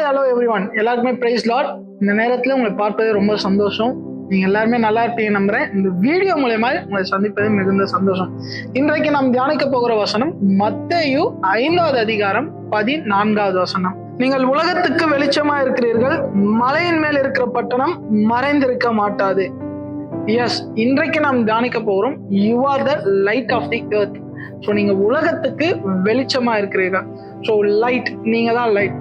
Hello everyone, எல்லாருக்குமே price Lord. இந்த நேரத்தில் உங்களை பார்ப்பது ரொம்ப சந்தோஷம். நீங்க எல்லாருமே நல்லா இருப்பீங்க நம்புறேன். இந்த வீடியோ மூலமா உங்களை சந்திப்பது மிகுந்த சந்தோஷம். இன்றைக்கு நாம் தியானிக்க போகிற வசனம் மத்தேயு 5வது அதிகாரம் 14வது வசனம். நீங்கள் உலகத்துக்கு வெளிச்சமா இருக்கிறீர்கள், மலையின் மேல் இருக்கிற பட்டணம் மறைந்திருக்க மாட்டாது. எஸ், இன்றைக்கு நாம் தியானிக்க போகிறோம் you are the light of the earth. So நீங்க உலகத்துக்கு வெளிச்சமா இருக்கிறீர்கள். ஸோ லைட், நீங்க தான் லைட்.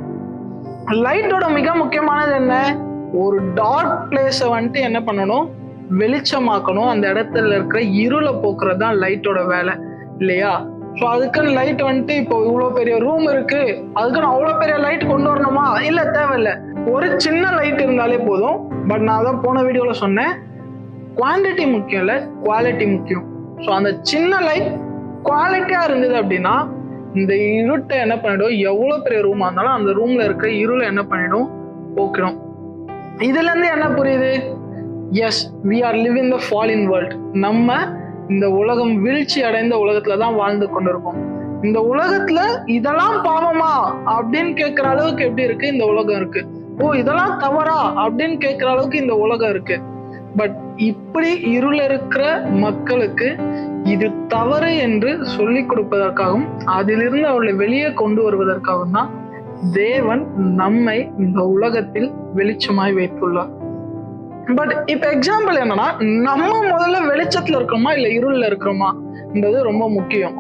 லைட்டோட மிக முக்கியமானது என்ன? ஒரு டார்க் பிளேஸை வந்துட்டு என்ன பண்ணணும்? வெளிச்சமாக்கணும். அந்த இடத்துல இருக்கிற இருளை போக்குறது தான் லைட்டோட வேலை, இல்லையா? ஸோ அதுக்குன்னு லைட் வந்துட்டு இப்போ இவ்வளோ பெரிய ரூம் இருக்கு, அதுக்குன்னு அவ்வளோ பெரிய லைட் கொண்டு வரணுமா? இல்லை, தேவையில்லை. ஒரு சின்ன லைட் இருந்தாலே போதும். பட் நான் தான் போன வீடியோவில் சொன்னேன், குவான்டிட்டி முக்கியம் இல்லை, குவாலிட்டி முக்கியம். ஸோ அந்த சின்ன லைட் குவாலிட்டியா இருந்தது அப்படின்னா இந்த இருட்டை என்ன பண்ணிடும்? எவ்வளோ பெரிய ரூமா இருந்தாலும் அந்த ரூம்ல இருக்கிற இருளை என்ன பண்ணிடும்? போக்கிடும். இதுல இருந்து என்ன புரியுது? Yes, we are living the fallen world. நம்ம இந்த உலகம் வீழ்ச்சி அடைந்த உலகத்துல தான் வாழ்ந்து கொண்டிருக்கோம். இந்த உலகத்துல இதெல்லாம் பாவமா அப்படின்னு கேட்கிற அளவுக்கு எப்படி இருக்கு இந்த உலகம் இருக்கு. ஓ, இதெல்லாம் தவறா அப்படின்னு கேட்கிற அளவுக்கு இந்த உலகம் இருக்கு. பட் இப்படி இருள இருக்கிற மக்களுக்கு இது தவறு என்று சொல்லிக் கொடுப்பதற்காகவும் அதிலிருந்து அவர்களை வெளியே கொண்டு வருவதற்காகவும் தான் தேவன் நம்மை இந்த உலகத்தில் வெளிச்சமாய் வைத்துள்ளார். பட் இப்ப எக்ஸாம்பிள் என்னன்னா, நம்ம முதல்ல வெளிச்சத்துல இருக்கிறோமா இல்ல இருள்ல இருக்கிறோமான்றது ரொம்ப முக்கியம்.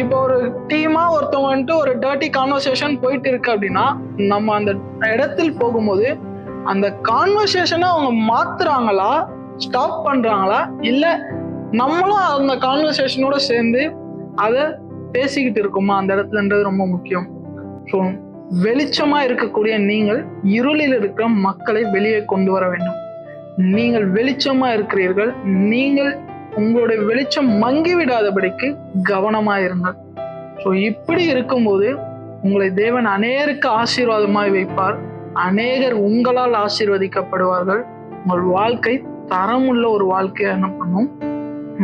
இப்போ ஒரு டீமா ஒருத்தவங்க வந்துட்டு ஒரு டர்ட்டி கான்வர்சேஷன் போயிட்டு இருக்கு அப்படின்னா, நம்ம அந்த இடத்தில் போகும்போது அந்த கான்வர்சேஷனை அவங்க மாத்துறாங்களா, ஸ்டாப் பண்றாங்களா, இல்ல நம்மளும் அந்த கான்வர்சேஷனோட சேர்ந்து அதை பேசிக்கிட்டு இருக்கோமா அந்த இடத்துலன்றது ரொம்ப முக்கியம். ஸோ வெளிச்சமா இருக்கக்கூடிய நீங்கள் இருளில் இருக்கிற மக்களை வெளியே கொண்டு வர வேண்டும். நீங்கள் வெளிச்சமா இருக்கிறீர்கள். நீங்கள் உங்களுடைய வெளிச்சம் மங்கி விடாதபடிக்கு கவனமா இருங்கள். ஸோ இப்படி இருக்கும்போது உங்களை தேவன் அநேகருக்கு ஆசீர்வாதமாய் வைப்பார். அநேகர் உங்களால் ஆசீர்வதிக்கப்படுவார்கள். உங்கள் வாழ்க்கை தரமுள்ள ஒரு வாழ்க்கையை என்ன பண்ணும்?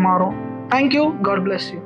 மாறும். தேங்க்யூ. God bless you.